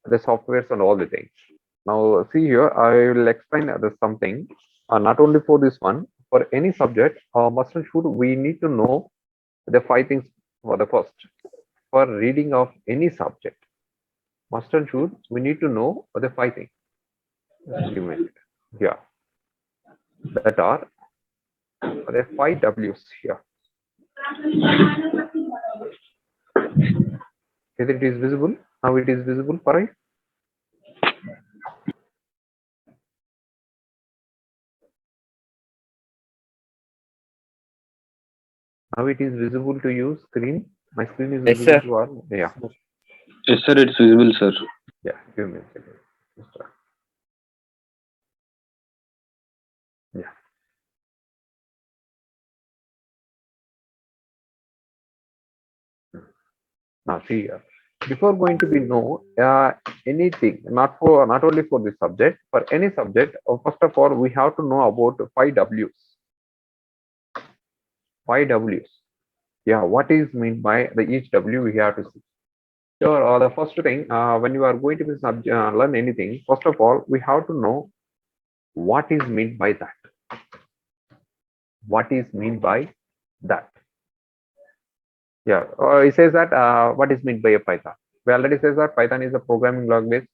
the softwares and all the things. Now, see here, I will explain something. Not only for this one, for any subject, must and should we need to know the five things for the first. For reading of any subject, must and should we need to know the five things. Just give me a minute. Yeah, that are the five W's here. Whether it is visible, now it is visible for you. Now it is visible to you. Screen. My screen is Yes, visible sir. to all. Yeah, Yes, sir, it's visible, sir. yeah. Give me a second. Just, yeah. Now see here. Before going to be know anything, not only for this subject, for any subject. First of all, we have to know about five W's. Five W's. Yeah, what is meant by the each W we have to see. Sure. The first thing, when you are going to be learn anything, first of all, we have to know what is meant by that. What is meant by that? Yeah, it says that what is meant by a Python. We already says that Python is a programming language,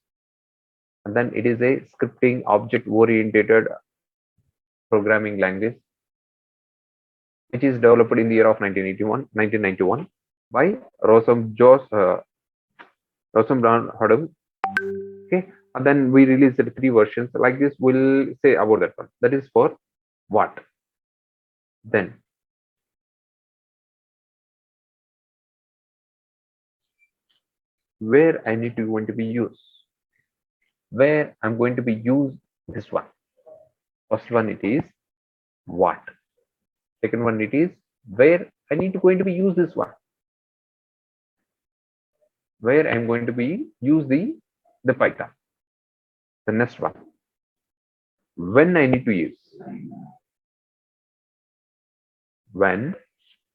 and then it is a scripting object-oriented programming language, which is developed in the year of 1991 by Rosenblatt. Okay, and then we released the three versions like this. We'll say about that one. That is for what? Then where I need to going to be used, where I'm going to be use this one. First one it is what. Second one it is where I need to going to be use this one. Where I'm going to be use the Python. The next one. When I need to use. When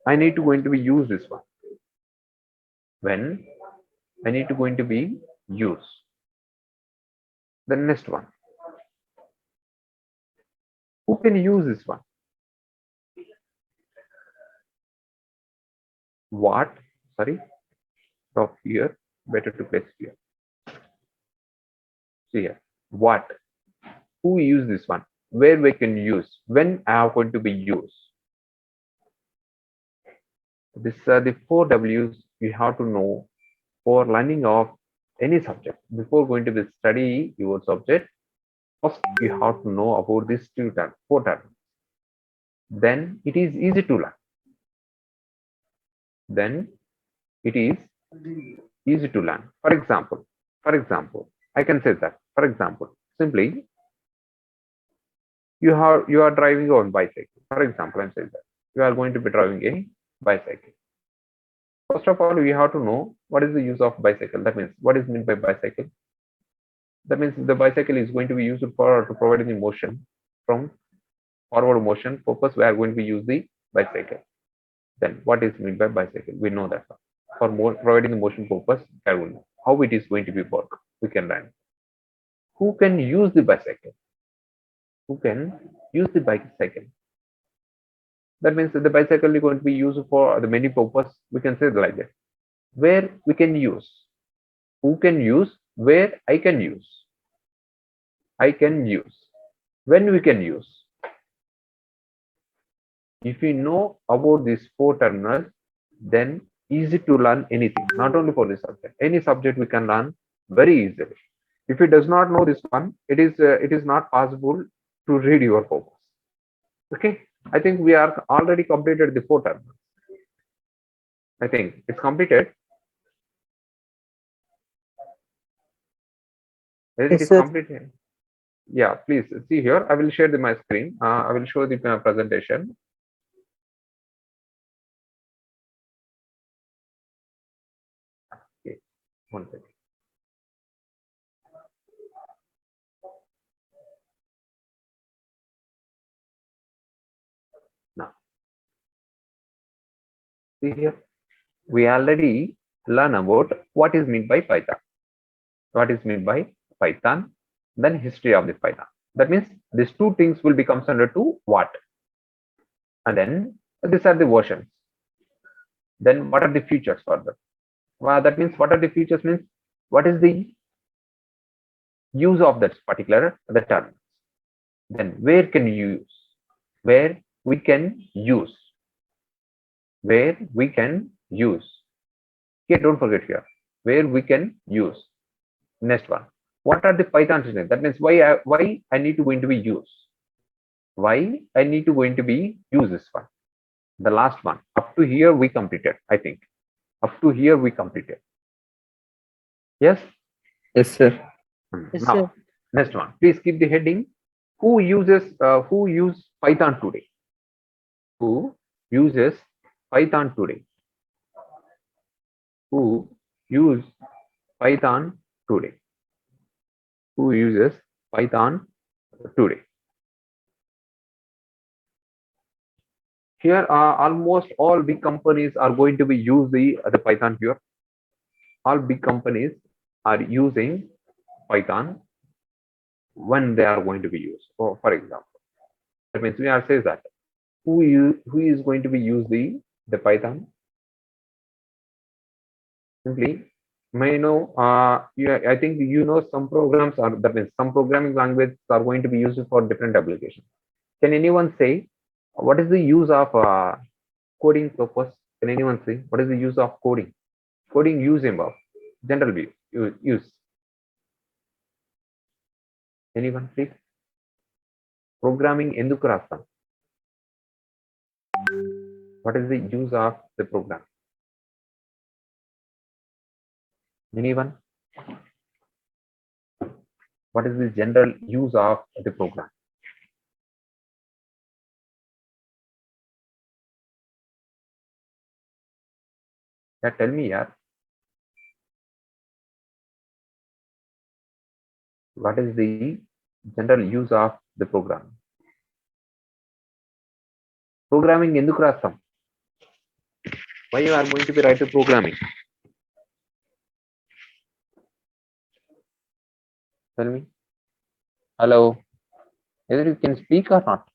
I need to going to be use this one. When I need to going to be use. The next one. Who can use this one? What? Sorry. Stop here. Better to place here. See here. What? Who use this one? Where we can use? When I am going to be used? These are the four W's you have to know for learning of any subject. Before going to the study your subject, first you have to know about these four terms. Then it is easy to learn. Then it is easy to learn. For example, I can say that. For example, simply you are driving on bicycle. For example, I'm saying that you are going to be driving a bicycle. First of all, we have to know what is the use of bicycle. That means what is meant by bicycle. That means the bicycle is going to be used for to provide the motion from forward motion purpose. We are going to use the bicycle. Then what is meant by bicycle? We know that for more providing the motion purpose, I will know how it is going to be work. We can learn. Who can use the bicycle? Who can use the bicycle? That means that the bicycle is going to be used for the many purpose. We can say it like that. Where we can use, who can use, where I can use, when we can use. If we know about these four terminals, then easy to learn anything. Not only for this subject, any subject we can learn very easily. If it does not know this one, it is not possible to read your purpose. Okay, I think we are already completed the four terminals. I think it's completed. Whether it Yes, is sir. completed. Yeah, please see here. I will share my screen. I will show the presentation. Okay, one second. Now, see here. We already learn about what is meant by Python. what is meant by Python, then history of the Python. That means these two things will become under to what, and then these are the versions. Then what are the features for that? Well, that means what are the features means what is the use of that particular the term. Then where can you use? Where we can use? Where we can use? Here, don't forget here. Where we can use. Next one. What are the Python systems? That means why I need to going to be use. Why I need to going to be use this one. The last one. Up to here we completed. I think. Up to here we completed. Yes. Yes, sir. Yes, Now sir. next one. Please keep the heading. Who use Python today? Who uses Python today? Who use Python today? Who uses Python today? Here, almost all big companies are going to be use the Python here. All big companies are using Python when they are going to be used. For example, that means we are says that who is going to be use the Python? Simply, may know. Yeah, I think you know some programs are that means some programming languages are going to be used for different applications. Can anyone say what is the use of coding purpose? Can anyone say what is the use of coding? Coding use of general view use. Anyone please? Programming enduku rastam. What is the use of the program? Anyone? What is the general use of the program? Yeah, tell me, yeah. What is the general use of the program? Programming enduku rastam. Why you are going to be write the programming? Tell me. Hello. Either you can speak or not.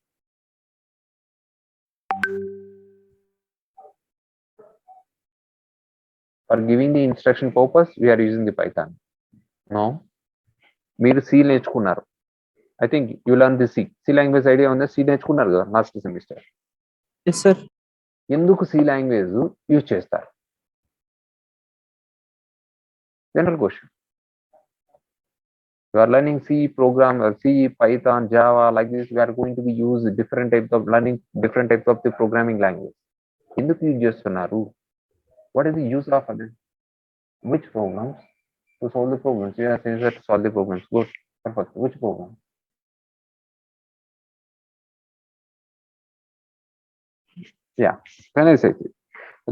For giving the instruction purpose, we are using the Python. No. మీరు C నేర్చుకున్నారు. I think you learn the C language idea on the C నేర్చుకున్నారు కదా last semester. Yes, sir. ఎందుకు C language use చేస్తారు? General question. You are learning C program, C, Python, Java, like this. We are going to be use different types of learning different types of the programming language. ఎందుకు use చేస్తున్నారు? What is the use of it? Which programs to solve the problems? You are saying that to solve the problems. Good. Perfect. Which program? Yeah. Can I say it?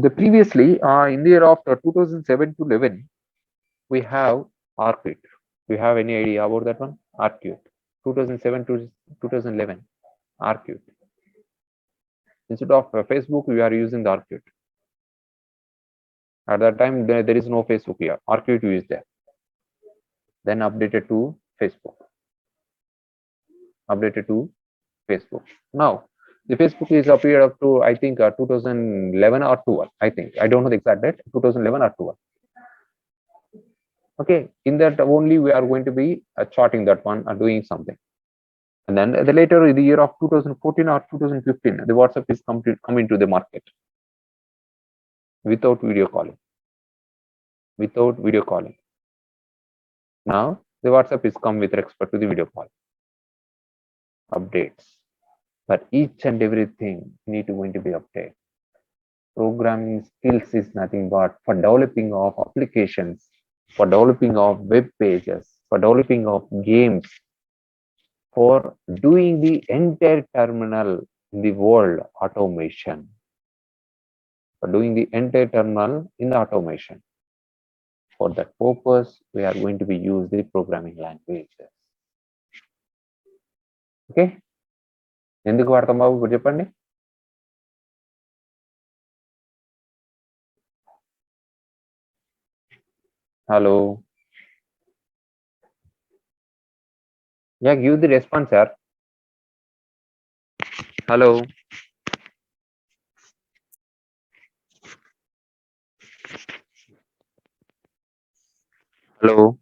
The previously in the year of 2007 to 11, we have Arcade. Do you have any idea about that one? Arcade. 2007 to 2011. Arcade. Instead of Facebook, we are using the Arcade. At that time, there is no Facebook here. Arcade is there. Then updated to Facebook. Updated to Facebook. Now, the Facebook is appeared up to, I think, 2011 or 12. I think. I don't know the exact date. 2011 or 12. Okay. In that only we are going to be charting that one or doing something. And then the later in the year of 2014 or 2015, the WhatsApp is coming to the market without video calling. Without video calling. Now the WhatsApp is come with respect to the video call. Updates. But each and everything need to going to be updated. Programming skills is nothing but for developing of applications, for developing of web pages, for developing of games, for doing the entire terminal in the world automation. For doing the entire terminal in the automation. For that purpose, we are going to be use the programming languages. Okay? ఎందుకు వాడతాం బాబు ఇప్పుడు చెప్పండి. Hello Yeah, give the response, sir. Hello. Hello.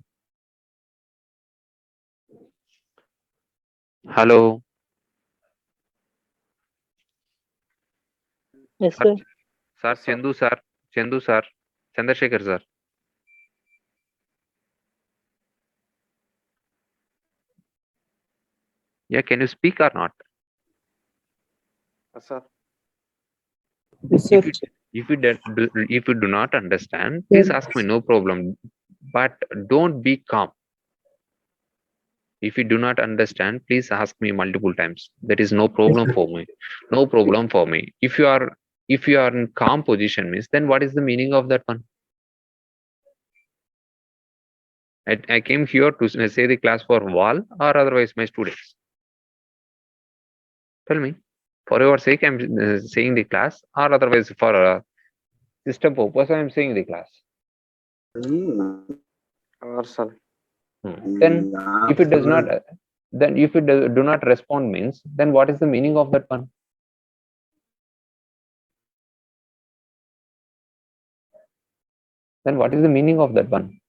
Hello. Yes, Sir, sir. sir, Chandu, sir. Chandu, sir. Chandrasekhar, sir. Yeah, can you speak or not? Sir. Yes, sir. If you do not understand, Sir. please ask me, no problem. But don't be calm. If you do not understand, please ask me multiple times. That is no problem for me. No problem for me. If you are in calm position means, then what is the meaning of that one? I came here to say the class for wall or otherwise my students. Tell me. For your sake, I'm saying the class, or otherwise for a system purpose, I'm saying the class. Sir. Then if it does not, then if it do not respond means, then what is the meaning of that one? Then what is the meaning of that one?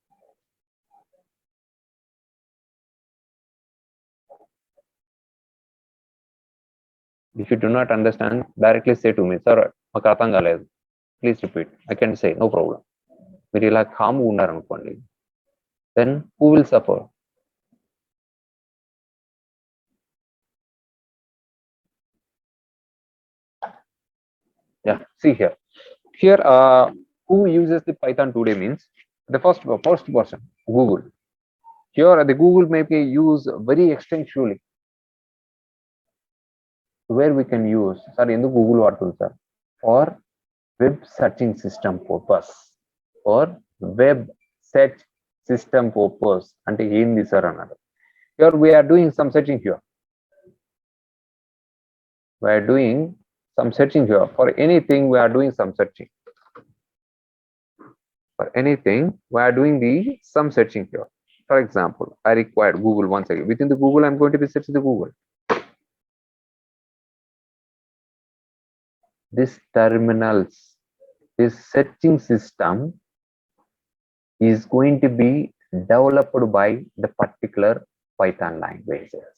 If you do not understand, directly say to me, sir, మాకు అర్థం కాలేదు. Please repeat. I can say, no problem. మీరు ఇలా కామ్గా ఉన్నారనుకోండి, then who will suffer? Yeah, see here. Here, who uses the Python today means the first person, Google. Here, the Google may be used very extensively. Where we can use, sir, in the Google వాడుతుంది sir for web searching system purpose. For web search system purpose అంటే ఏంది sir అన్నారు. Here we are doing some searching here. We are doing some searching here. For anything, we are doing some searching. For anything, we are doing some searching here. For example, I required Google once again. Within the Google, I'm going to be searching the Google. This terminals, this searching system is going to be developed by the particular Python languages.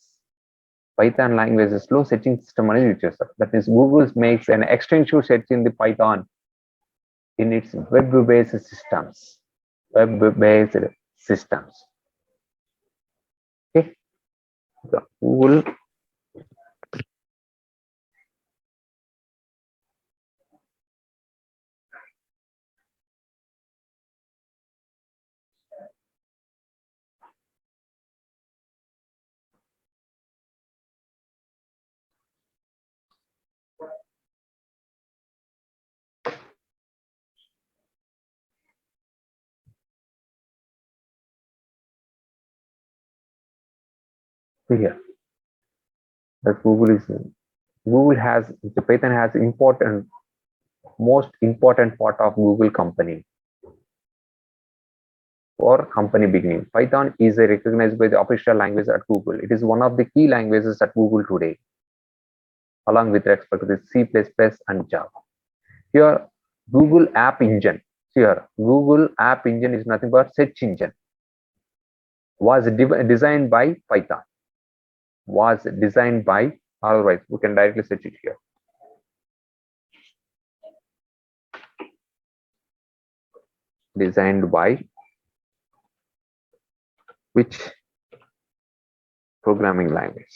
Python languages లో searching system అనేది use చేస్తారు. That means Google makes an extensive search in the Python in its web-based systems. Web-based systems. Okay. So Google here. That Google has, the Python has most important part of Google company. For company beginning, Python is recognized by the official language at Google. It is one of the key languages at Google today, along with respect to the C++ and Java. Here, Google App Engine. Here, Google App Engine is nothing but search engine. Was designed by Python. Was designed by, otherwise we can directly search it here. Designed by which programming language?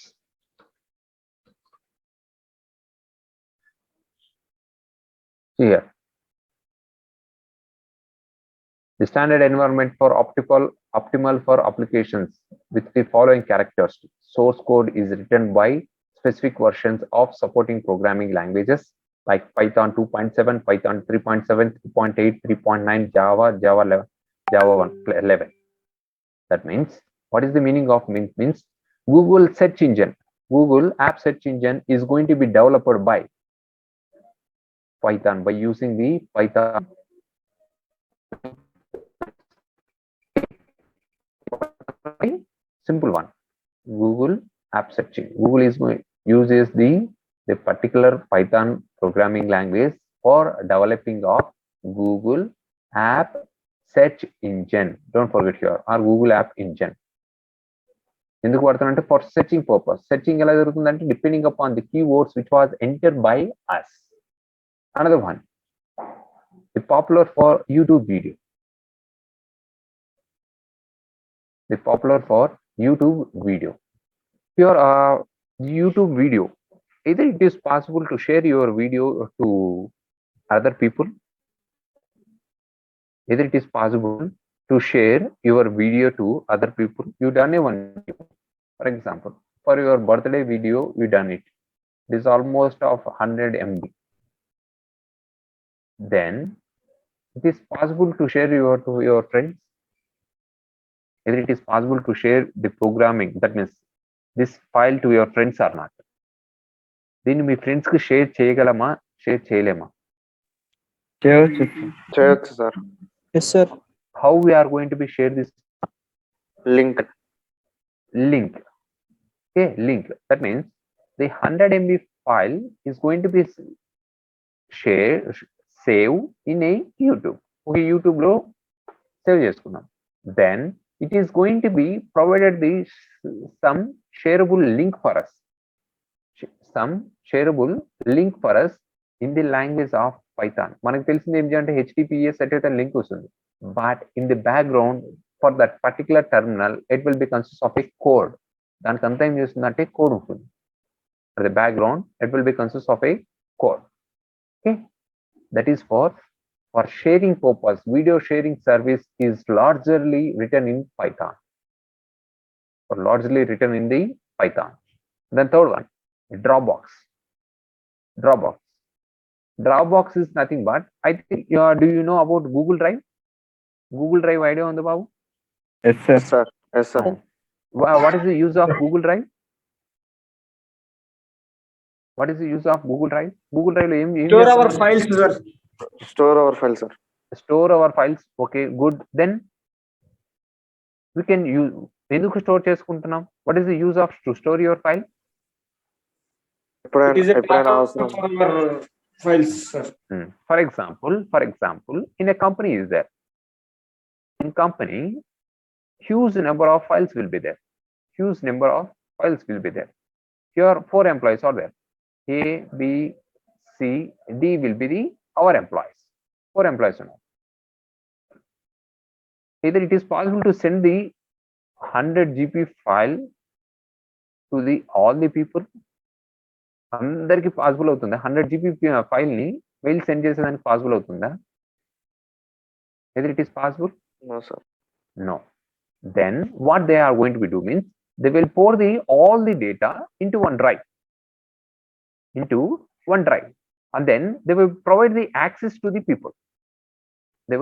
Here, the standard environment for optimal for applications with the following characteristics. Source code is written by specific versions of supporting programming languages like Python 2.7, Python 3.7, 3.8, 3.9, Java 11. That means, what is the meaning of means Google search engine, Google app search engine is going to be developed by Python by using the Python. Simple one. Google app searching. Google uses the particular Python programming language for developing of Google app search engine. Don't forget here, or Google app engine. ఎందుకు వాడుతానంటే for searching purpose. Searching ఎలా జరుగుతుందంటే depending upon the keywords which was entered by us. Another one, the popular for YouTube video. The popular for YouTube video. Here, YouTube video. Either it is possible to share your video to other people. Either it is possible to share your video to other people. You done a one video. For example, for your birthday video, you done it. It is almost of 100 MB. Then it is possible to share to your friends. Either it is possible to share the programming, that means this file to your friends or not. దీన్ని మీ friends కి share చేయగలమా, share చేయలేమా? చేయొచ్చు sir. Yes, sir. How we are going to be share this link. Okay, link. That means the 100 MB file is going to be save in a YouTube. Okay, YouTube లో save చేసుకున్నాం. Then it is going to be provided some shareable link for us. Some shareable link for us in the language of Python. మనకు తెలిసింది ఏంటి అంటే HTTPS అయితే link వస్తుంది. But in the background for that particular terminal, it will be consist of a code. దానికి అంతా ఏం చేస్తుందంటే కోడ్ ఉంటుంది. For the background, it will be consist of a code. Okay, that is for sharing purpose. Video sharing service is largely written in Python. Or largely written in the Python. Then third one, Dropbox. Dropbox is nothing but, I think, do you know about Google Drive? Google Drive idea on the Babu? Yes sir. Yes sir. What is the use of Google Drive? What is the use of Google Drive? Google Drive lo Store our files, sir. Store our files, sir. Store our files. Okay, good. Then we can use. ఎందుకు store చేసుకుంటున్నాం? What is the use of to store your file? It is a ఎప్పుడైనా backup అవసరం. for our files, sir. For example, in a company is there. In company, huge number of files will be there. Here 4 employees are there. A, B, C, D will be our employees. 4 employees are now. Either it is possible to send the 100 GB file to all the people. అందరికి possible అవుతుందా? 100 GB file ని mail send చేసేదానికి possible అవుతుందా? Either it is possible? No sir. No. Then what they are going to be do means they will pour all the data into one drive. And then they will provide the access to the people. That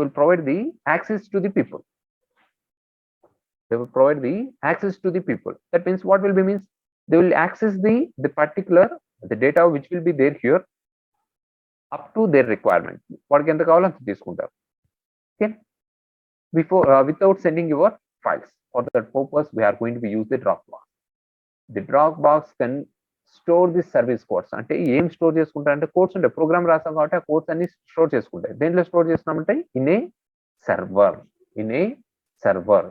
means what will be means they will access the particular the data which will be there here up to their requirement. What can the కావాలంత తీసుకుంటారు. Okay, before without sending your files. For that purpose we are going to be use the Dropbox. The Dropbox can store the service codes. అంటే ఏం store చేసుకుంటారంటే codes ఉంటాయి, programme రాస్తాం కాబట్టి ఆ codes అన్ని store చేసుకుంటాయి. దేంట్లో స్టోర్ చేస్తున్నామంటే in a server.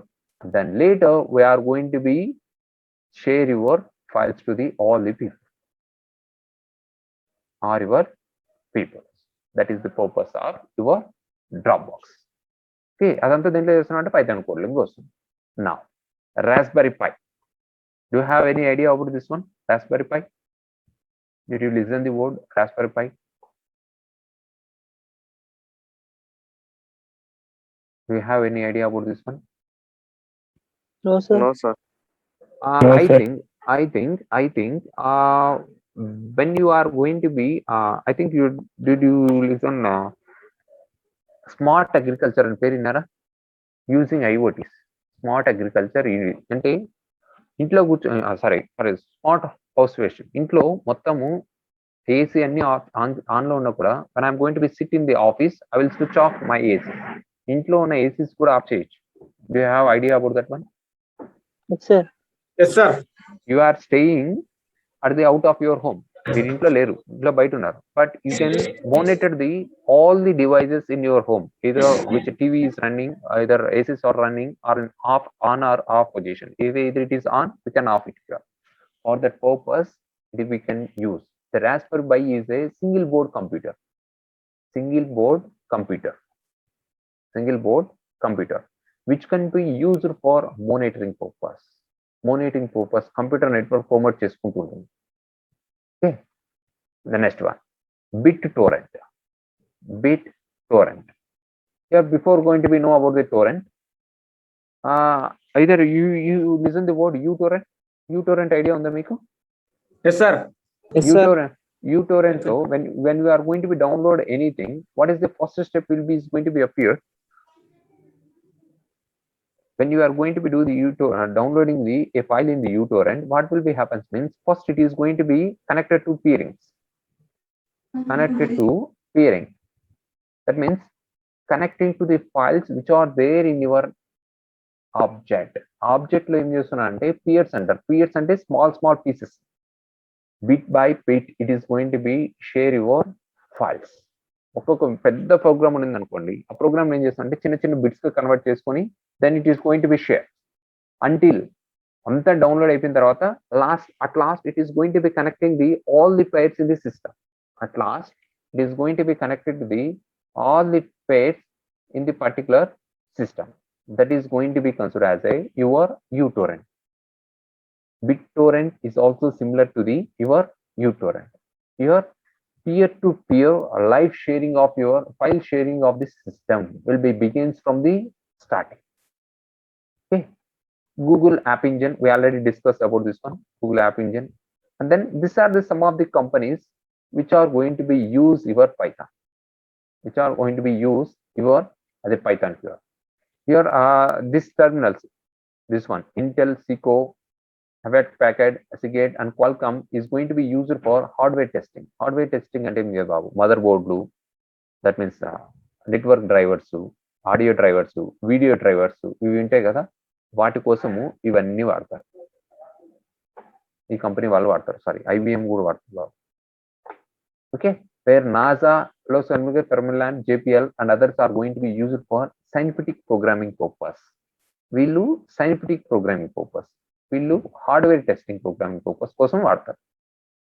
Then later we are going to be share your files to all the people or your people. That is the purpose of your Dropbox. Okay, అదంతా దేంట్లో చేస్తున్నామంటే పైథాన్ కోడ్ లింక్ వస్తుంది. Now Raspberry Pi. Do you have any idea about this one? Raspberry Pi? Did you listen the word Raspberry Pi? Do you have any idea about this one? No, sir. No sir. I think when you are going to be I think did you listen smart agriculture and perinara using IoTs. Smart agriculture అంటే ఇంట్లో sorry smart house waste. ఇంట్లో మొత్తము AC అన్ని ఆన్లో ఉన్నా కూడా when I'm going to be sit in the office, I will switch off my AC. ఇంట్లో ఉన్న ఏసీస్ కూడా ఆఫ్ చేయొచ్చు. Do you have idea about that one? Yes, sir. Yes, sir. You are staying at the out of your home. మీరు ఇంట్లో లేరు, ఇంట్లో బయట ఉన్నారు. But you can monitor the all the devices in your home, either which TV is running, either ACs are running or in off, on or off position. Either it is on, we can off it here. For that purpose, we can use the Raspberry Pi is a single board computer. Single board computer. Single board computer, which can be used for monitoring purpose. Monitoring purpose, computer network promote చేసుకుంటూ ఉంటుంది. Okay, the next one, BitTorrent. BitTorrent. Here, before going to be know about the torrent, either you listen the word uTorrent. uTorrent idea on the Miko? Yes, sir. Yes, sir. uTorrent. So when we are going to be download anything, what is the first step will be is going to be appear? When you are going to be do the downloading a file in the uTorrent, what will be happens means first it is going to be connected to peerings. Connected to peering. That means connecting to the files which are there in your object. Object lo em chestunna ante peers antar. Peers ante small pieces. Bit by bit it is going to be share your files. ఒక్కొక్క పెద్ద programme ఉంది అనుకోండి, ఆ programme ఏం చేస్తుందంటే చిన్న చిన్న bits గా కన్వర్ట్ చేసుకొని then it is going to be share until అంతా డౌన్లోడ్ అయిపోయిన తర్వాత at last it is going to be connecting all the pairs in the system. At last it is going to be connected to all the pairs in the particular system. That is going to be considered as your uTorrent. BitTorrent is also similar to your uTorrent. Your peer-to-peer live sharing of your file sharing of the system will be begins from the starting. Okay, Google App Engine, we already discussed about this one, Google App Engine. And then these are some of the companies which are going to be use your Python, which are going to be use your the Python here. Here this terminals, this one, Intel, Cisco, Hewlett Packard, Seagate and Qualcomm is going to be used for hardware testing. Hardware testing అంటే మీ బాబు మదర్బోర్డ్లు, that means network drivers, audio drivers, video drivers, ఇవి ఉంటాయి కదా, వాటి కోసము ఇవన్నీ వాడతారు. ఈ కంపెనీ వాళ్ళు వాడతారు, సారీ IBM కూడా వాడుతున్నారు. Okay, where NASA, Los Alamitos, Fermilab, JPL and others are going to be used for scientific programming purpose. వీళ్ళు scientific programming purpose, వీళ్ళు హార్డ్వేర్ టెస్టింగ్ ప్రోగ్రామింగ్ పర్పస్ కోసం వాడతారు.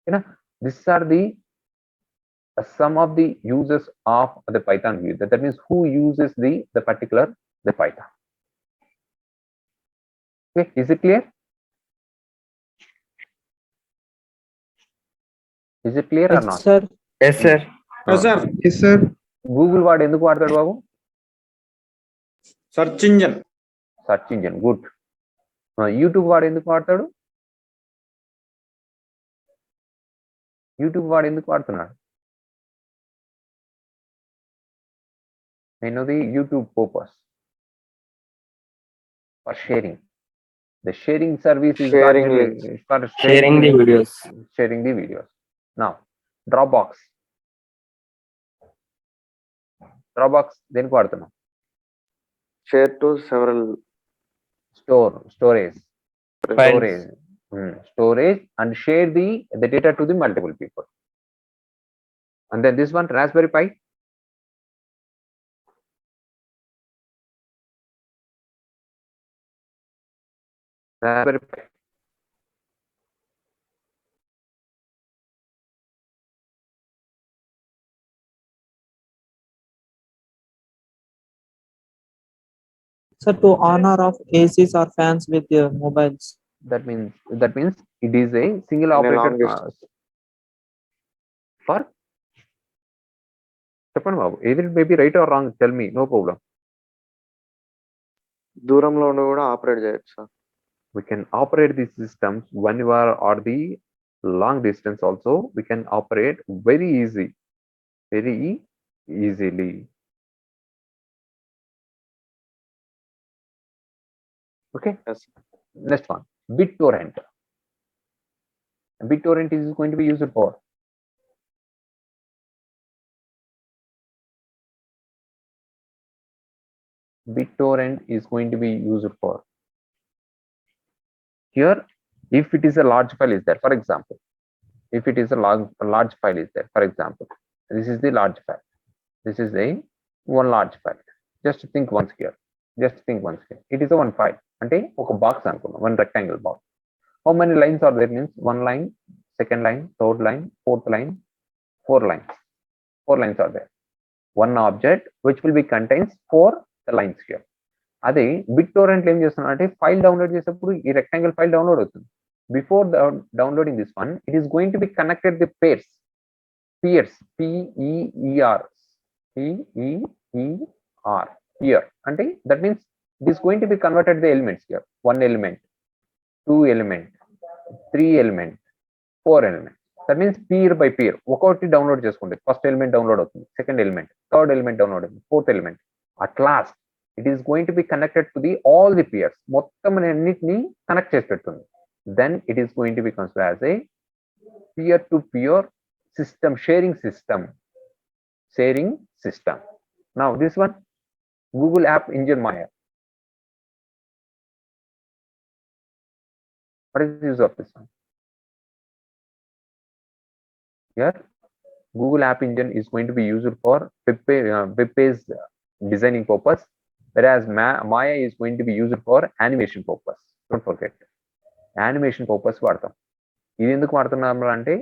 ఓకేనా, this are the some of the uses of the Python view. That means who uses the particular the Python. Okay, is it clear? Is it clear or Yes, not? sir. Yes, sir. Yes, sir. Yes, sir. Google వాడు ఎందుకు వాడతాడు బాబు? Search engine. Search engine, good. YouTube వాడు ఎందుకు వాడతాడు? YouTube వాడు ఎందుకు వాడుతున్నాడు? నేను YouTube purpose for sharing. The sharing service is Sharing for links. sharing the videos. Sharing the videos. Now, Dropbox దేనికి వాడుతున్నాం? Share to several storage files. Storage and share the data to the multiple people. And then this one, Raspberry Pi. Raspberry Pi. Sir, to on or off ACs or fans with your mobiles. That means it is a single In a operated long distance. for చెప్పండి బాబు, either it may be right or wrong, tell me, no problem. దూరంలో ఉండి కూడా operate చేయొచ్చు sir. We can operate these systems when you are or the long distance also, we can operate very easily. Okay, Yes. next one, BitTorrent. BitTorrent is going to be used for BitTorrent is going to be used for here If it is a large file is there, for example, if it is a large file is there, for example, this is the large file. This is a one large file. Just think once here. Just think once here. It is a one file. అంటే ఒక box అనుకున్నాం, one rectangle box. How many lines are there? Means one line, second line, third line, fourth line, four lines. Four lines are there. One object which will be contains four the lines here. అదే bit torrent ఏం చేస్తున్నా అంటే file download చేసేప్పుడు ఈ rectangle file download అవుతుంది. Before downloading this one, it is going to be connected the pairs, peers, P E R, P E R, peer అంటే that means it is going to be converted the elements here. One element, two element, three element, four element. That means peer by peer ఒకటి download చేసుకుంటుంది. First element download అవుతుంది, second element, third element download అవుతుంది, fourth element. At last it is going to be connected to the all the peers, మొత్తం అన్నిటిని connect చేసి పెడుతుంది. then it is going to be considered as a peer to peer system, sharing system. Now this one, Google App Engine Maya. What is the use of this one? Here Google App Engine is going to be used for web page designing purpose, whereas Maya is going to be used for animation purpose. Don't forget, animation purpose వాడతాం. ఇది ఎందుకు వాడుతున్నాము అంటే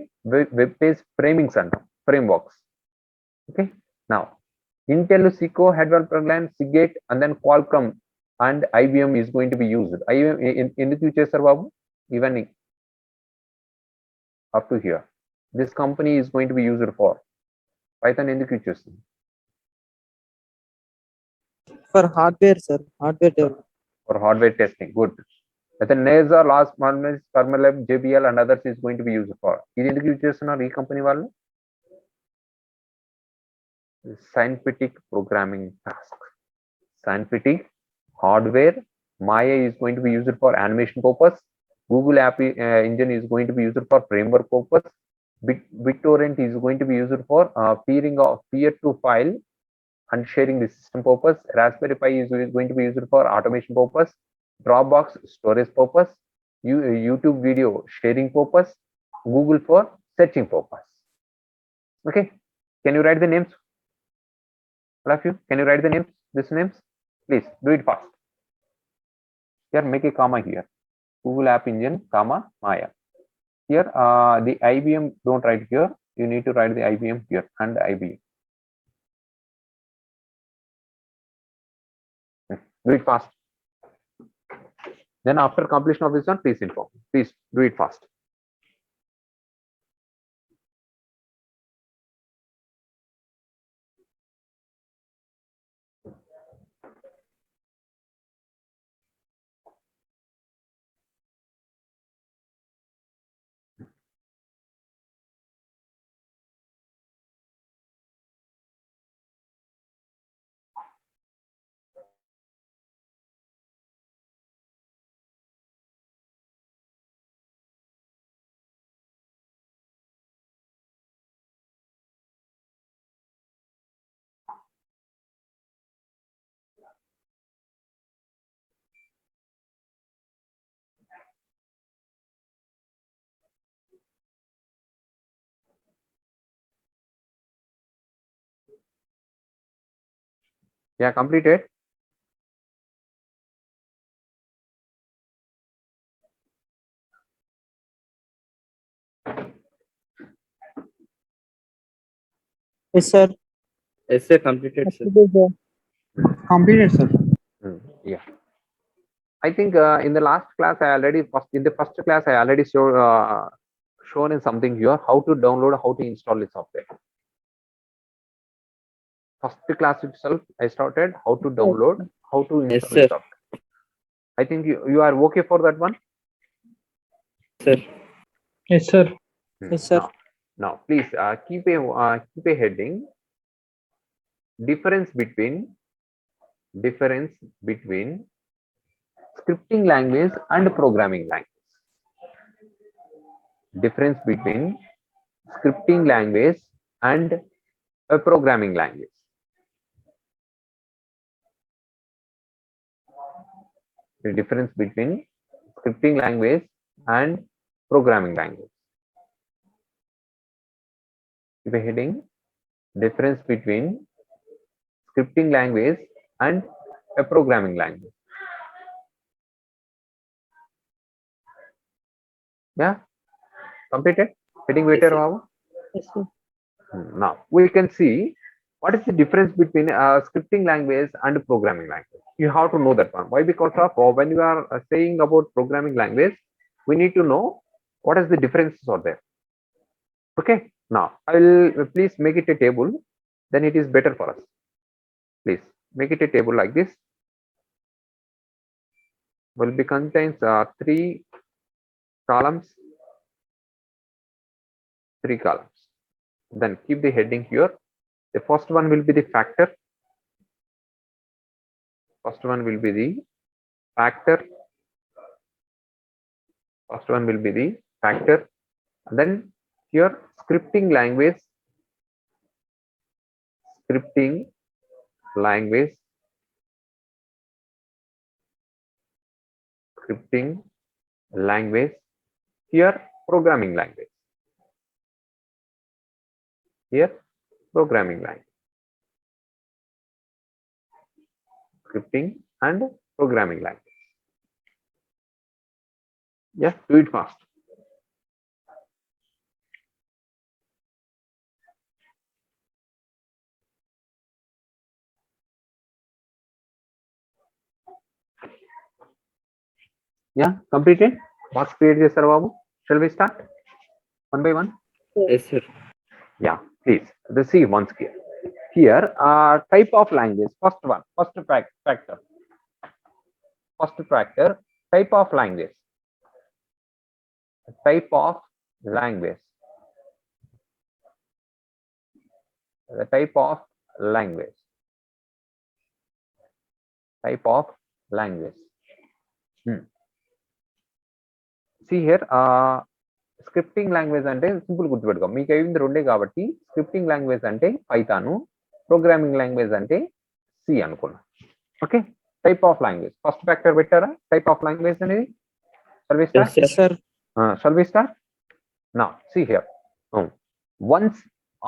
web page framings అంటాం, frameworks. Okay, now Intel, Cisco, Hedwell, Seagate and then Qualcomm and IBM is going to be used. IBM ఎందుకు use చేస్తారు బాబు? ఇవన్నీ up to here. This company is going to be used for Python ఎందుకు use చేస్తుంది? For hardware, sir. Hardware development. For hardware testing. Good. Then NASA, last month, Thermalab, JBL and others is going to be used for. ఇది ఎందుకు use చేస్తున్నారు ఈ company వాళ్ళు? Scientific programming task. Scientific hardware. Maya is going to be used for animation purpose. Google App Engine is going to be used for framework purpose. BitTorrent is going to be used for peering of peer to file and sharing the system purpose. Raspberry Pi is going to be used for automation purpose. Dropbox storage purpose. YouTube video sharing purpose. Google for searching purpose. Okay, can you write the names? All of you, can you write the names? These names, please do it fast. Here, make a comma here. Google App Engine, comma Maya. Here, the IBM don't write here. You need to write the IBM here and IBM. Do it fast. Then after completion of this one, please inform. Please do it fast. Yeah, completed. Yes, sir. Yes, sir, completed, sir. Completed, sir. Yeah. I think in the last class, in the first class, I already shown in something here, how to download, how to install the software. First class itself, I started how to download, how to install Yes, the sir. software. I think you are okay for that one? Sir. Yes, sir. Yes, sir. Now please keep a heading. Difference between scripting language and programming language. Difference between scripting language and a programming language. The difference between scripting language and programming language. Keep a heading, difference between scripting language and a programming language. Yeah, completed. Heading waiter, Babu? Now we can see what is the difference between scripting language and programming language. You have to know that one. Why? Because of when you are saying about programming language, we need to know what is the differences are there. Okay. Now I will please make it a table. Then it is better for us. Please make it a table like this. Will be contains 3 columns. 3 columns. Then keep the heading here. The first one will be the factor. First one will be the factor. First one will be the factor. And then here scripting language. Scripting language. Scripting language. Here programming language. Here programming language. Scripting and programming language. Yeah, do it fast. Yeah, completed. Marks create చేశారు బాబు. Shall we start one by one? Yes, sir. Yeah, please. The see once here. Here, type of language. First one, first factor. First factor, type of language. Type of language. The type of language. Type of language. See here, scripting language అంటే simple గుర్తుపెట్టుకో, మీకు అయింది రెండే కాబట్టి scripting language అంటే Python, programming language అంటే C అనుకున్నా. Okay, type of language first factor పెట్టారా? టైప్ ఆఫ్ లాంగ్వేజ్ అనేది shall we start? Yes, sir. Shall we start? Now see here, once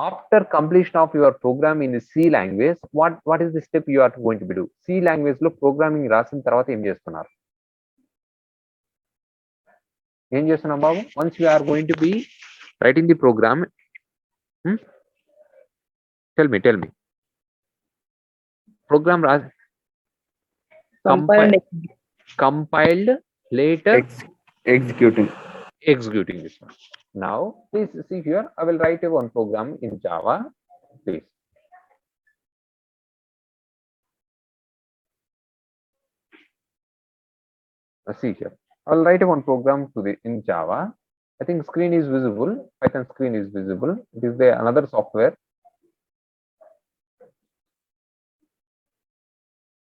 after completion of your program in the C language, what is the step you are going to be do? C language లో programming రాసిన తర్వాత ఏం చేస్తున్నారు? ఏం చేస్తున్నాం బాబు? once we are going to be writing the program, tell me program compiled later Executing. executing this one. Now please see here, I will write a one program in Java, please. See here, I will write a one program to the in Java. I think screen is visible. Python screen is visible. It is the another software.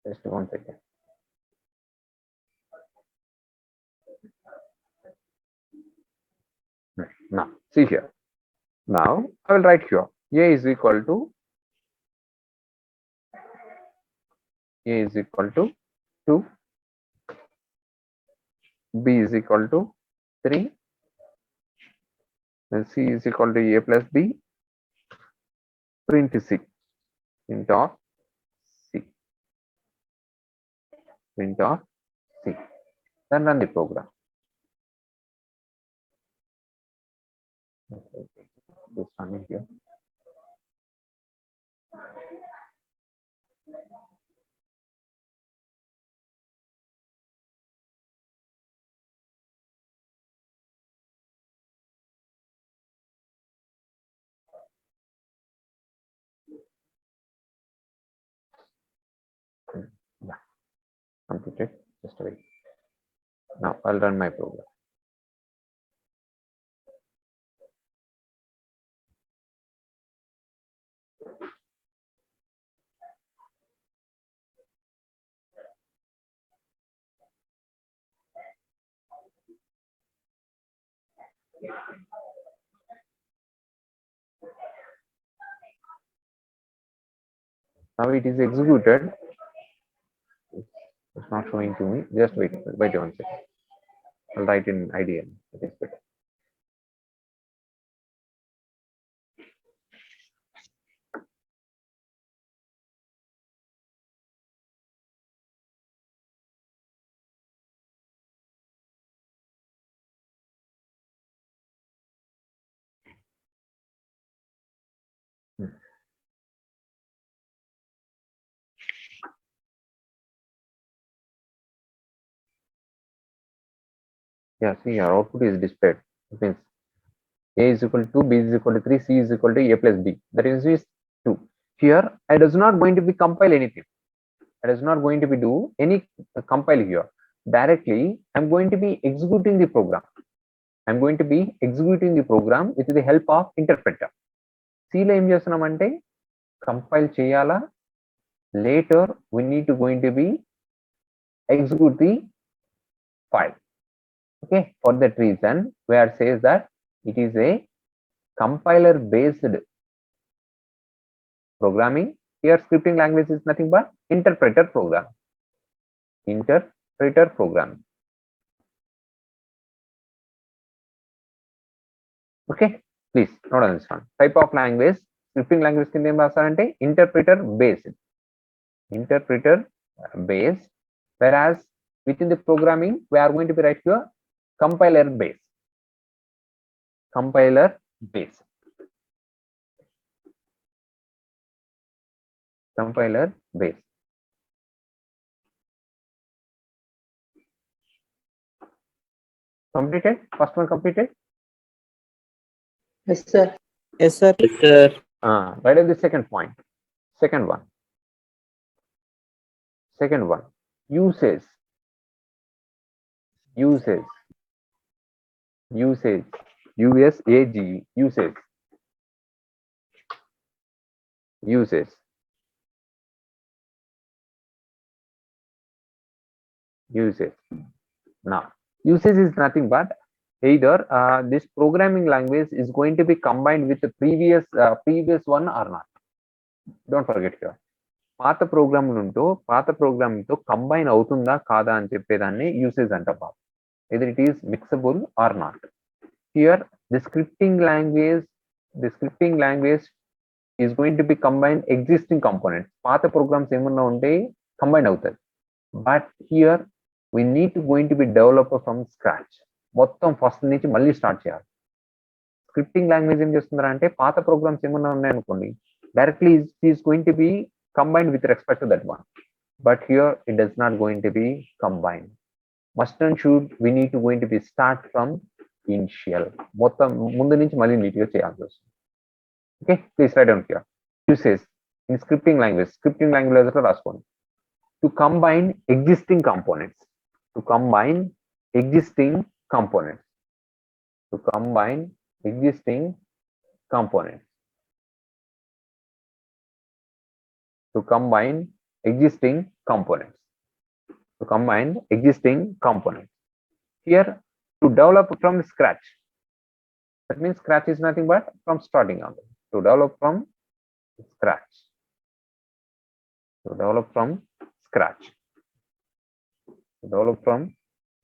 Just one second. Now see here. Now I will write here. A is equal to 2. B is equal to 3. Then C is equal to A plus B. Print C. Print of C. Print of C. Then run the program. This running here. Yeah, completed. Just wait. Now I'll run my program. Now it is executed. It's not showing to me. Just wait one second. I'll write in IDL. That is better. Yeah, see, your output is displayed. It means A is equal to B is equal to 3, C is equal to A plus B. That is 2. Here, I does not going to be compile anything. I is not going to be do any compile here. Directly, I'm going to be executing the program. I'm going to be executing the program with the help of interpreter. C లో ఏం చేస్తున్నామంటే compile చేయాలా, later we need to going to be execute the file. Okay, for that reason, where says that it is a compiler based programming. Here scripting language is nothing but interpreter program. Interpreter programming. Okay, please note on this one. Type of language, scripting language కింద ఏం రాస్తారంటే interpreter based. Interpreter based, whereas within the programming we are going to be write here compiler based. Compiler based. Compiler based. Completed? First one completed? Yes, sir. Yes, sir. Yes, sir. Right at the second point. Second one. Second one. Uses. Uses. Usage. USAG. Usage. Uses. Usage. Now, usage is nothing but either this programming language is going to be combined with the previous one or not. Don't forget here. పాత programme నుంటో పాత programme తో combine అవుతుందా కాదా అని చెప్పేదాన్ని usage అంటాం. either it is mixable or not. Here the scripting language is going to be combined existing components. పాత programmes ఏమన్నా ఉంటే కంబైన్ అవుతాయి. But here we need to going to be developer from scratch. మొత్తం first నుంచి మళ్ళీ start చేయాలి. Scripting language ఏం చేస్తున్నారా అంటే పాత ప్రోగ్రామ్స్ ఏమన్నా ఉన్నాయనుకోండి, directly is going to B combined with respect to that one, but here it does not going to be combined. Must and should we need to going to be start from initial. మొత్తం ముందు నుంచి మళ్ళీ neat గా చేయాల్సి వస్తుంది. Okay, please right down here. Usage in scripting language లో రాసుకోండి. To combine existing components. To combine existing components. To combine existing components. To combine existing components. To combine existing components. Here, to develop from scratch. That means scratch is nothing but from starting on. To develop from scratch. To develop from scratch. To develop from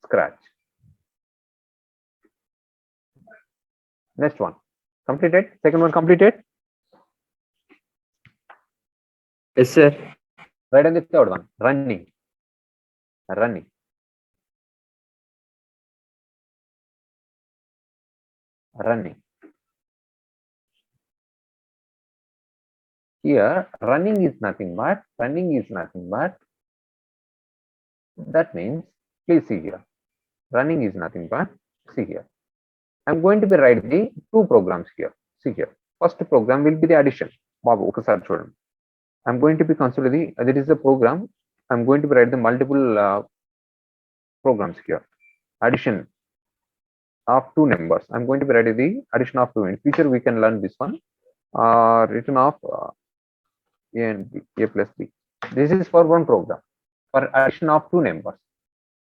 scratch. Next one. Completed. Second one completed. Yes, sir. Right, and the third one, running. Running. Running. Here, running is nothing but that means, please see here. Running is nothing but, see here. I'm going to be write the two programs here. See here. First program will be the addition. Babu, okasari chudandi. I'm going to be consider that is the program. I'm going to write the multiple programs here. Addition of two numbers. I'm going to be writing the addition of two. In future, we can learn this one. Return of A and B, A plus B. This is for one program. For addition of two numbers.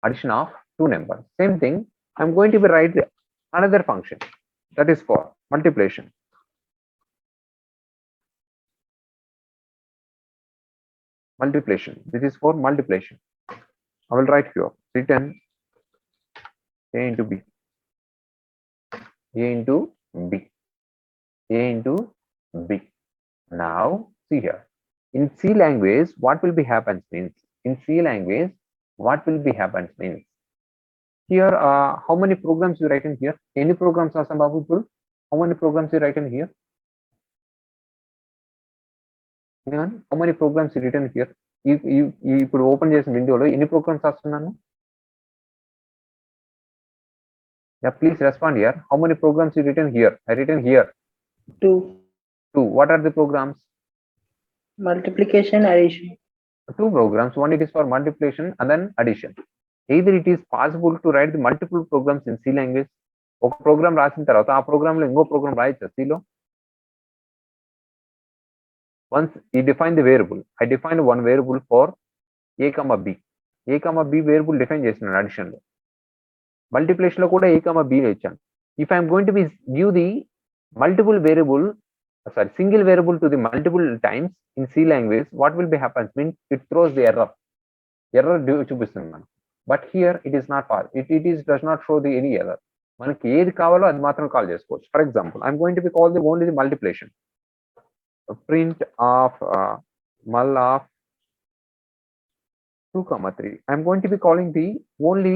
Addition of two numbers. Same thing. I'm going to be write another function. That is for multiplication. Multiplication. This is for multiplication. I will write here. Return A into B, A into B, A into B. Now see here, in C language, what will be happens means, in C language, what will be happens means, here, how many programs you write in here? Any programs are some people? How many programs you write in here? Anyone? How many programs you written here? You could open this window. Any programs are some? Yeah, please respond here. How many programs you written here? I written here. 2. What are the programs? Multiplication, addition. 2 programs. One it is for multiplication and then addition. Either it is possible to write the multiple programs in C language. ఒక programme రాసిన తర్వాత ఆ programme లో ఇంకో programme రాయొచ్చా C లో? Once you define the variable, I defined one variable for A comma B. A comma B variable define చేస్తున్నాను addition లో. Multiplication లో కూడా A comma B లో ఇచ్చాను. If I am going to be give the multiple variable, single variable to the multiple times in C language, what will be happens means it throws the error. Error చూపిస్తుంది మనకు. But here it is not possible. It does not show the any error. మనకి ఏది కావాలో అది మాత్రం call చేసుకోవచ్చు. For example, I am going to be call the only the multiplication. Print of mul of 2 comma 3. I am going to be calling the only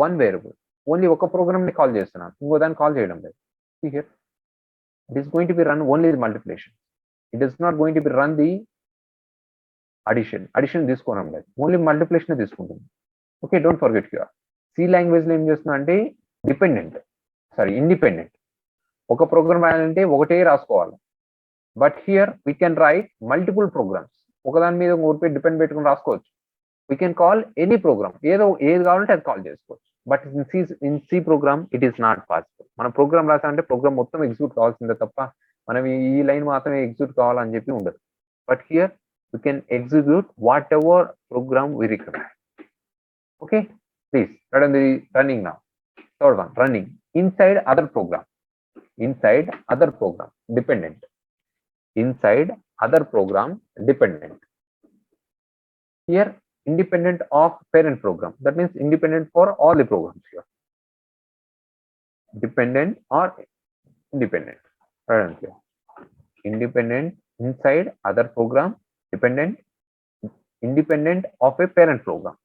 one variable. Only ఒక programme ని call చేస్తున్నాను, ఇంకో దాన్ని call చేయడం లేదు. See here, it is going to be run only the multiplication. It is not going to be run the addition తీసుకోవడం లేదు, only multiplication తీసుకుంటుంది. Okay, don't forget here. C language లో ఏం చేస్తున్నా అంటే ఇండిపెండెంట్. ఒక ప్రోగ్రామ్ రాయాలంటే ఒకటే రాసుకోవాలి. But here we can write multiple programs. ఒకదాని మీద ఒకటి డిపెండ్ పెట్టుకుని రాసుకోవచ్చు. We can call any program, ఏది కావాలంటే అది కాల్ చేసుకోవచ్చు. But in C program it is not possible. మనం ప్రోగ్రామ్ రాసామంటే ప్రోగ్రామ్ మొత్తం ఎగ్జిక్యూట్ కావాల్సిందే తప్ప మనం ఈ లైన్ మాత్రమే ఎగ్జిక్యూట్ కావాలని చెప్పి ఉండదు. But here we can execute whatever program we require. Okay, please running now. Third one, running inside other program. Dependent. Inside other program dependent. Here independent of parent program. That means independent for all the programs here. Dependent or independent. Independent inside other program. Independent of a parent program.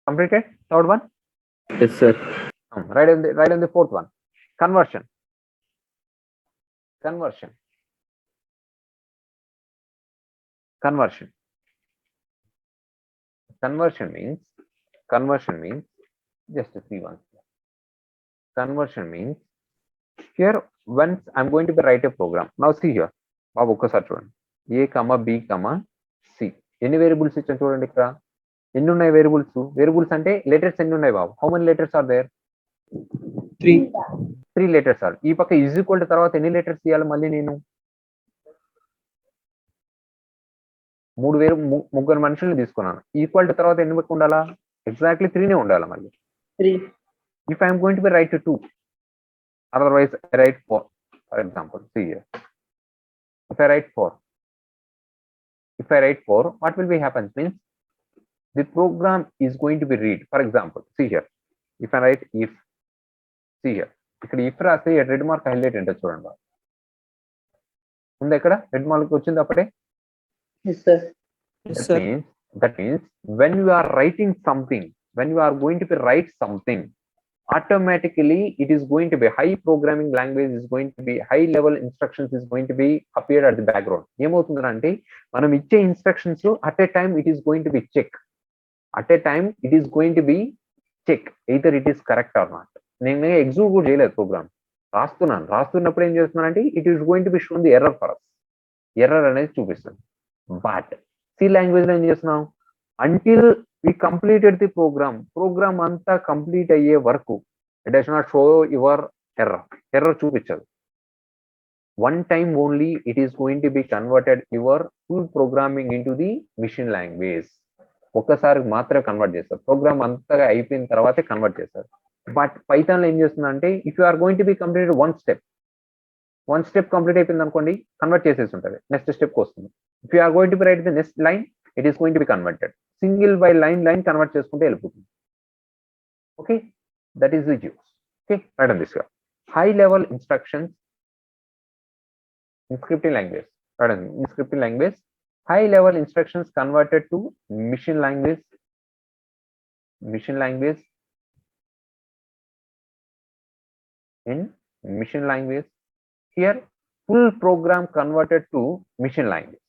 Completed? Third one? Yes, sir. Right on the fourth one. Conversion means just a 3 ones. Conversion means here once I'm going to be write a program. Now see here, బాబు ఒక్కసారి చూడండి, A comma B comma C. ఎన్ని variables ఇచ్చాను చూడండి. ఇక్కడ ఎన్ని ఉన్నాయి variables అంటే letters ఎన్ని ఉన్నాయి బాబు? How many letters are there? 3 letters are. ఈ పక్క ఈజ్ ఈక్వల్ టు తర్వాత ఎన్ని లెటర్స్ ఇవ్వాలి మళ్ళీ నేను? ముగ్గురు మనుషుల్ని తీసుకున్నాను. ఈక్వల్ టు తర్వాత ఎన్ని ఉండాలా? ఎగ్జాక్ట్లీ 3 ఉండాలి మళ్ళీ. 3. If I am going to be write to 2, otherwise I write 4. For example, see here. If I write 4, what will be happens means the program is going to be read. For example, see here. If I write if, see here. ఇక్కడ if రాస్తే red mark highlight అంటే చూడండి. ఉంది ఇక్కడ red mark వచ్చింది అప్పుడే. Yes, sir. Yes, sir. That means when you are writing something, when you are going to be write something, automatically it is going to be high programming language is going to be high level instructions is going to be appear at the background. ఏమవుతుందంటే మనం ఇచ్చే instructions at a time it is going to be check. Either it is correct or not. నేను execute చేయలేదు program, రాస్తున్నప్పుడు ఏం చేస్తున్నానంటే it is going to be shown the error for us. Error అనేది చూపిస్తుంది. బట్ సి లాంగ్వేజ్ లో ఏం చేస్తున్నాం? Until we completed the program అంతా కంప్లీట్ అయ్యే వరకు it does not show your error చూపించదు. One time only it is going to be converted your full programming into the machine language. ఒక్కసారి మాత్రమే convert చేస్తారు. ప్రోగ్రామ్ అంతగా అయిపోయిన తర్వాతే కన్వర్ట్ చేస్తారు. బట్ పైథాన్ లో ఏం చేస్తుందంటే if you are going to be completed one step complete అయిపోయింది అనుకోండి, కన్వర్ట్ చేసేసి ఉంటుంది, నెక్స్ట్ స్టెప్ వస్తుంది. If you are going to be write the next line, it is going to be converted. Single by line convert చేసుకుంటే వెళ్ళిపోతుంది. Okay, that is the use. Okay, right on this గా high level instructions in scripting language. Pardon me, in scripting language, high level instructions converted to machine language. In machine language, here full program converted to machine language.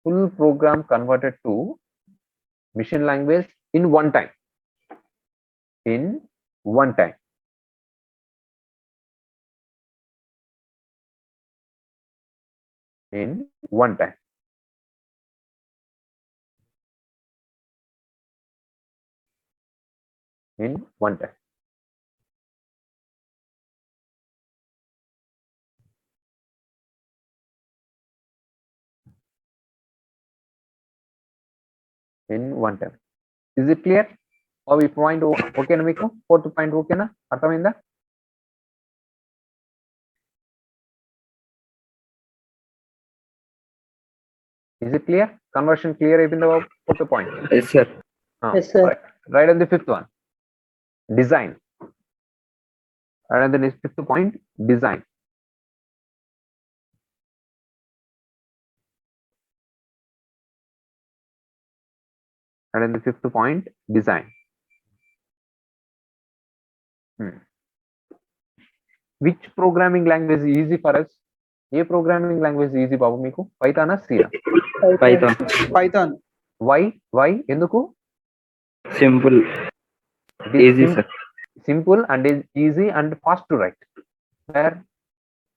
Full program converted to machine language in one time. In one time. In one time. In one time. In one time. Is it clear? Or we point okay na meeku? Fourth point okay na? అర్థమైందా? Is it clear? Conversion clear అయిపోయిందా బాబు? Fourth point. Yes, sir. Yes, sir. Right on the fifth one. Design. Right on the next fifth point, design. Right on the fifth point, design. Which programming language is easy for us? ఏ programming language easy బాబు మీకు? పైథానా, సినా? Python. Python. Why ఎందుకు? Simple. It is Easy, sir. simple and is easy and fast to write. Where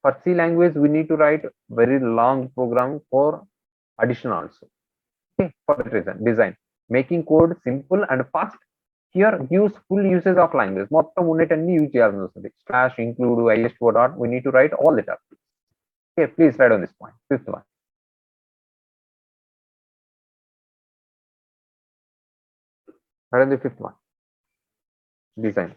for C language we need to write very long program for addition also. Okay, for that reason, design, making code simple and fast. Here use full usage of language. మొత్తం ఉన్నటన్ని use చేయాల్సి వస్తుంది. Slash, include, ISO dot, we need to write all the stuff. Okay, please write on this point. Fifth one. Write on the fifth one. Design.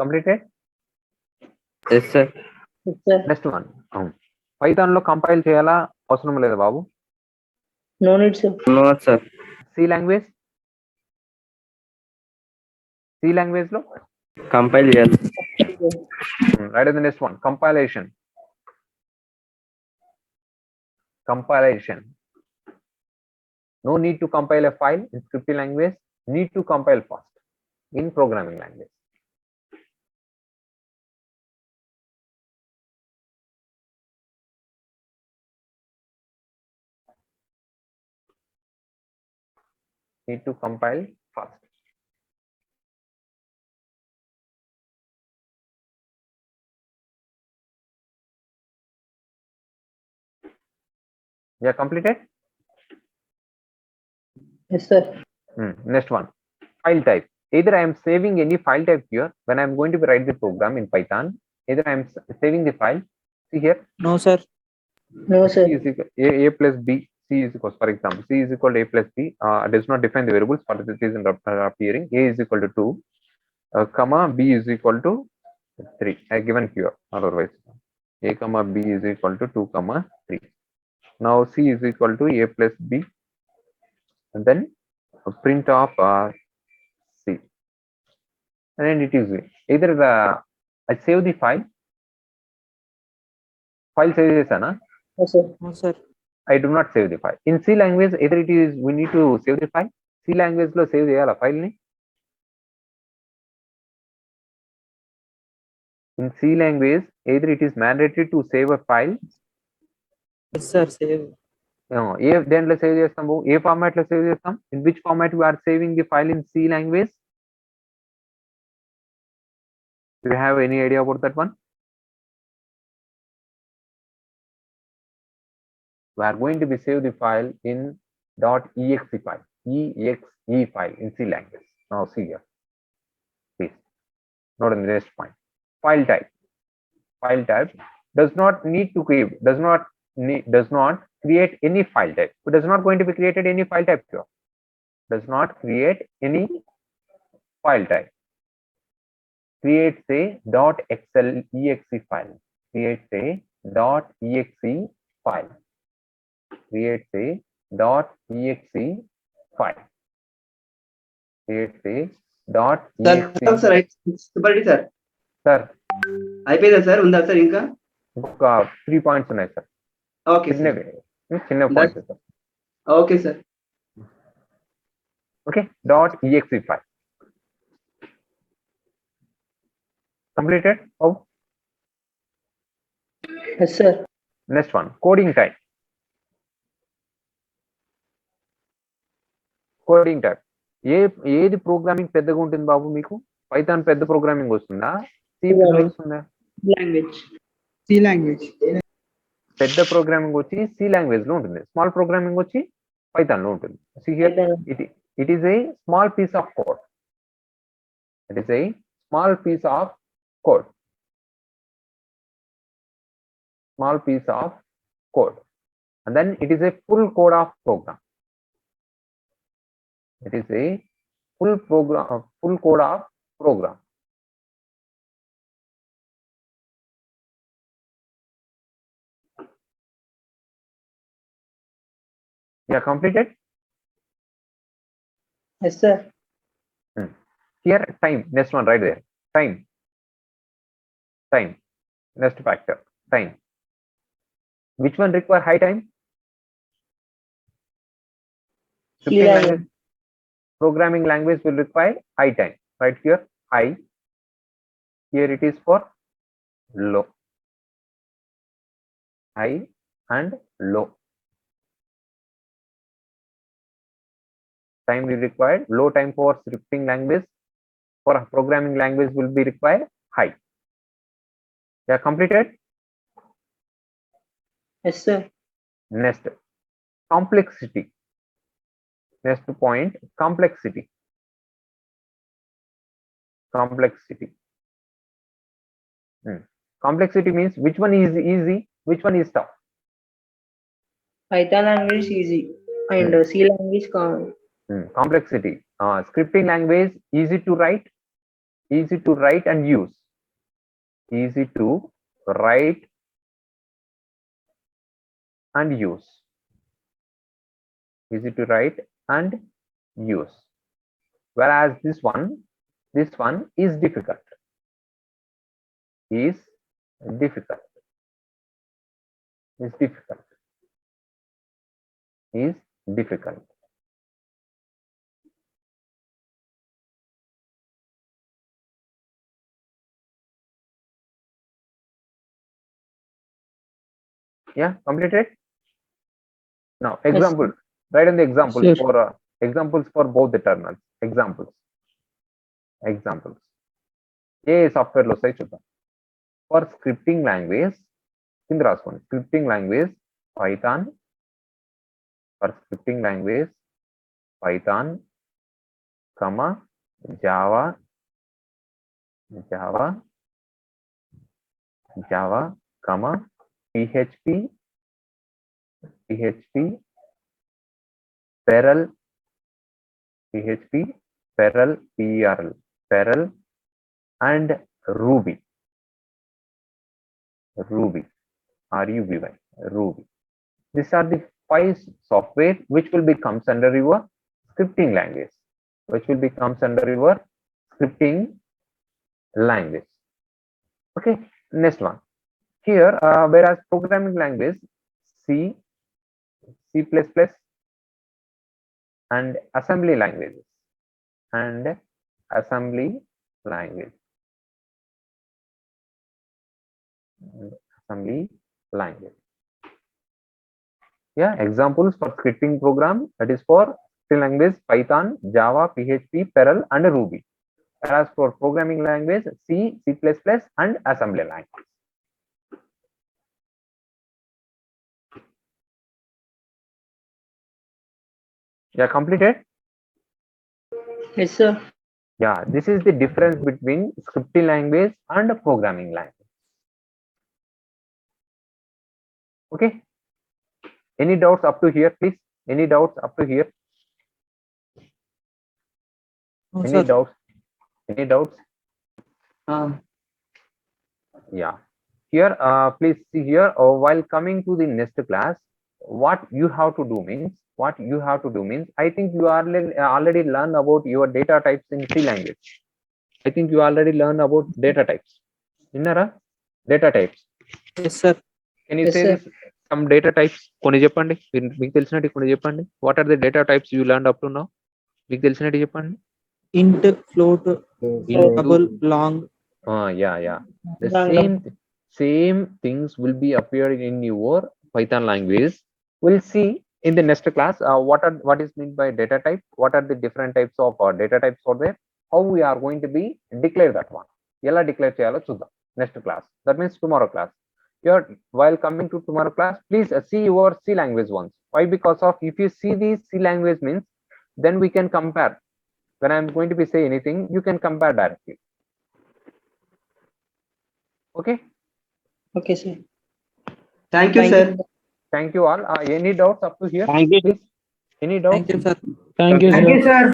Completed? Yes, sir. Yes, sir. Next one. Python లో compile చేయాలా అవసరం లేదా బాబు? No need, sir. No, sir. C language లో Compile చేయాలి. Write in the next one, compilation. No need to compile a file in scripting language, need to compile fast in programming language. Need to compile fast. Yeah, completed? Yes, sir. Next one, file type. Either I am saving any file type here when I am going to write the program in Python. Either I am saving the file. See here. No, sir. No, sir. C is equal a plus b. C is equal, for example, C is equal to a plus b. Does not define the variables for this reason appearing. A is equal to 2, comma b is equal to 3. I given here otherwise. A comma b is equal to 2 comma 3. Now C is equal to a plus b, and then print of C, and then it is either I save the file save chesana. Yes, sir. No, sir. I do not save the file. In C language, either it is we need to save the file. C language lo save cheyala file ni. In C language, either it is mandatory to save a file. Yes, sir. Save. ఏ దేంట్లో save చేస్తాము? ఏ format లో save చేస్తాం? In which format we are saving the file in C language? Do you have any idea about that one? We are going to be save the file in .exe file, exe file in C language. Now see here, please note in the next point. File type. File type does not need to create, does not create any file type. It is not going to be created any file type here. Does not create any file type. Creates a .exe file. Creates a .exe file. Creates a .exe file. Creates a .exe. Sir Subbareddy sir sir అయిపోయిందా sir ఉందా sir ఇంకా ఒక 3 points ఉన్నాయి sir. Okay చిన్న points sir. Okay sir Okay, .exe file. Completed? Oh, Yes, sir. next one, coding type. Coding type. ఏది programming పెద్దగా ఉంటుంది బాబు మీకు? పైథాన్ పెద్ద ప్రోగ్రామింగ్ వస్తుందా? సి వస్తుందా? Language. C language. పెద్ద ప్రోగ్రామింగ్ వచ్చి సి లాంగ్వేజ్ లో ఉంటుంది. స్మాల్ ప్రోగ్రామింగ్ వచ్చి పైథాన్ లో ఉంటుంది. See here, it is a small piece of code. It is a small piece of code. Small piece of code. And then it is a full code of program. It is a full code of program. Yeah, completed. Yes, sir. Here, time. Next one, right there. Time. Next factor. Time. Which one require high time? Scripting language. Programming language will require high time. Right here, high. Here it is for low. High and low. Time will require low time for scripting language. For a programming language will be required high. Yeah, completed. Yes, sir. Next, complexity. Next point, complexity. Complexity means which one is easy, which one is tough. Python language is easy and C language common. Complexity. Scripting language easy to write and use. Easy to write and use. Easy to write and use. Whereas this one is difficult. Is difficult. Yeah, completed. Now examples. Write in the examples Sure. for examples for both the terminals. Examples. A software లో వస్తాయి చూద్దాం. For scripting language కింద రాసుకోండి. Scripting language Python. For scripting language Python, comma Java, comma PHP, Perl, Perl and Ruby. Ruby. These are the 5 software which will becomes under your scripting language. Okay, next one. Here, whereas programming language C, C++ and assembly languages Yeah, examples for scripting program, that is for scripting language Python, Java, PHP, Perl and Ruby. Whereas for programming language, C, C++, and assembly language. Yeah, completed. Yes, sir. Yeah, this is the difference between scripting language and a programming language. Okay. Any doubts up to here, please? Any doubts up to here? No, Any sir. doubts? Any doubts? Yeah. Here, please see here. While coming to the next class, what you have to do means, I think you already learned about your data types in C language. I think you already learned about data types. Innara? Data types. Yes, sir. Can you Yes, say sir. this? Some data types. కొన్ని చెప్పండి. మీకు తెలిసినట్టు కొన్ని చెప్పండి. What are the data types you learned up to now? మీకు తెలిసినట్టు చెప్పండి. Int, float, double, long. Yeah. The Random. same things will be appearing in your Python language. We'll see in the next class what is meant by data type, what are the different types of data types are there, how we are going to be declare that one. ఎలా declare చేయాలో చూద్దాం next class. That means tomorrow class. While coming to tomorrow class, please see your C language once. Why? Because of if you see the C language means, then we can compare. When I'm going to be say anything, you can compare directly. Okay. Okay, sir. Thank you, sir. Thank you all. Any doubts up to here? Thank you. Please. Any doubts? Thank you, sir. Thank you, Thank you, sir.